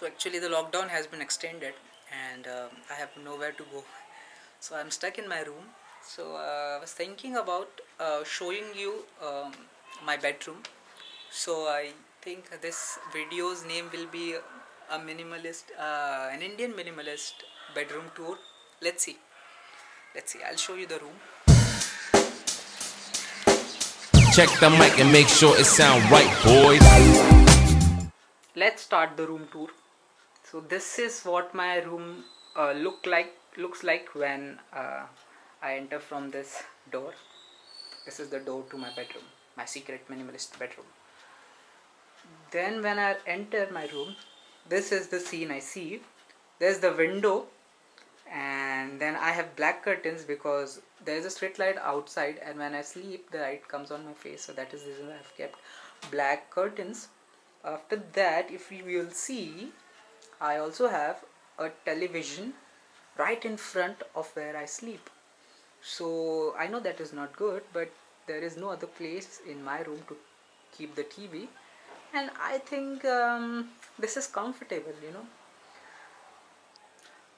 So actually the lockdown has been extended and I have nowhere to go. So I'm stuck in my room. So I was thinking about showing you my bedroom. So I think this video's name will be a minimalist, an Indian minimalist bedroom tour. Let's see. Let's see. I'll show you the room. Check the mic and make sure it sound right, boys. Let's start the room tour. So this is what my room looks like when I enter from this door. This is the door to my bedroom, my secret minimalist bedroom. Then when I enter my room, this is the scene I see. There's the window, and then I have black curtains because there is a street light outside, and when I sleep the light comes on my face, so that is the reason I have kept black curtains. After that, if you will see, I also have a television right in front of where I sleep. So I know that is not good, but there is no other place in my room to keep the TV, and I think this is comfortable.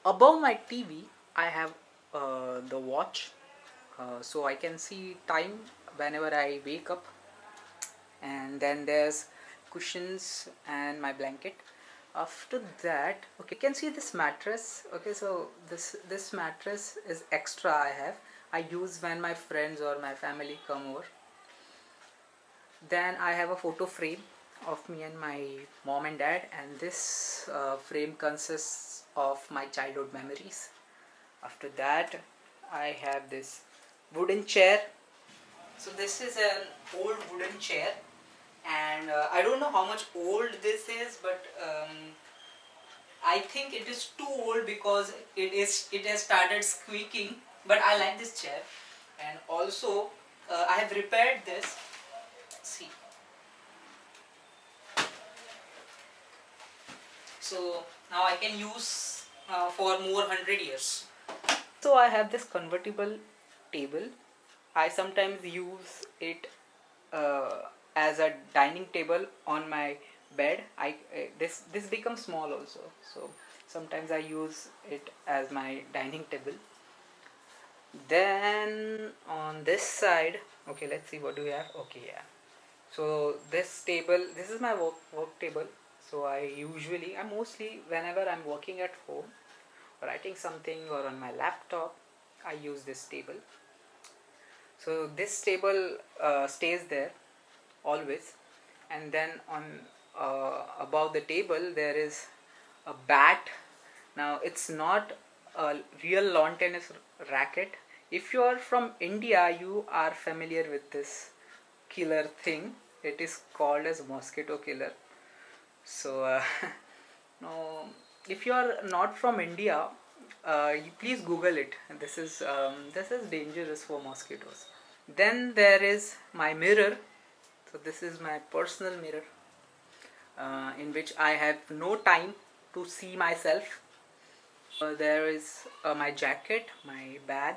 Above my TV, I have the watch, so I can see time whenever I wake up, and then there's cushions and my blanket. After that, okay, you can see this mattress. Okay, so this mattress is extra. I use when my friends or my family come over. Then I have a photo frame of me and my mom and dad, and this frame consists of my childhood memories. After that, I have this wooden chair. So this is an old wooden chair, and I don't know how much old this is, but I think it is too old because it has started squeaking. But I like this chair, and also I have repaired this. See, so now I can use for more 100 years. So I have this convertible table. I sometimes use it uh, as a dining table on my bed. This becomes small also, so sometimes I use it as my dining table. Then on this side, okay, let's see what do we have. Okay, yeah. So this is my work table. So I mostly whenever I'm working at home, writing something or on my laptop, I use this table. So this table stays there always, and then on above the table there is a bat. Now it's not a real lawn tennis racket. If you are from India, you are familiar with this killer thing. It is called as mosquito killer. So no, if you are not from India, you please Google it. This is dangerous for mosquitoes. Then there is my mirror. So this is my personal mirror, in which I have no time to see myself. There is my jacket, my bag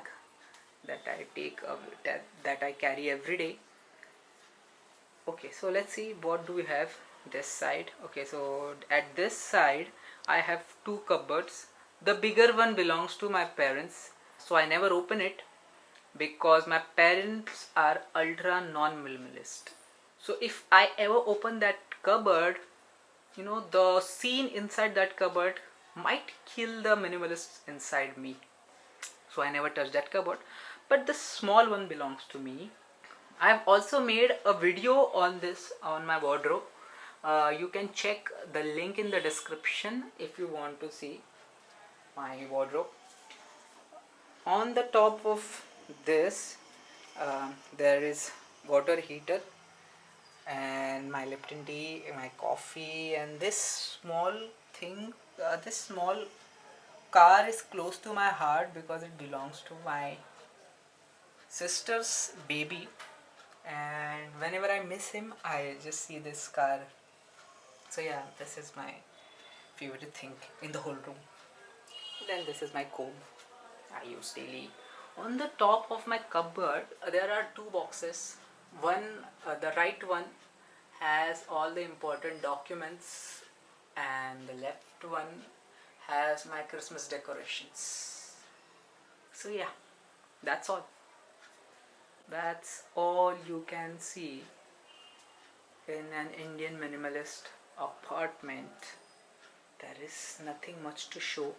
that I take that I carry every day. Okay, so let's see what do we have this side. Okay, so at this side I have two cupboards. The bigger one belongs to my parents, so I never open it because my parents are ultra non-minimalist. So if I ever open that cupboard, the scene inside that cupboard might kill the minimalist inside me. So I never touch that cupboard. But the small one belongs to me. I have also made a video on this on my wardrobe. You can check the link in the description if you want to see my wardrobe. On the top of this, there is water heater and my Lipton tea, my coffee, and this small thing, this small car is close to my heart because it belongs to my sister's baby, and whenever I miss him, I just see this car. So yeah, this is my favorite thing in the whole room. Then this is my comb I use daily. On the top of my cupboard, there are two boxes. One, the right one, has all the important documents and the left one has my Christmas decorations. So yeah, that's all. That's all you can see in an Indian minimalist apartment. There is nothing much to show.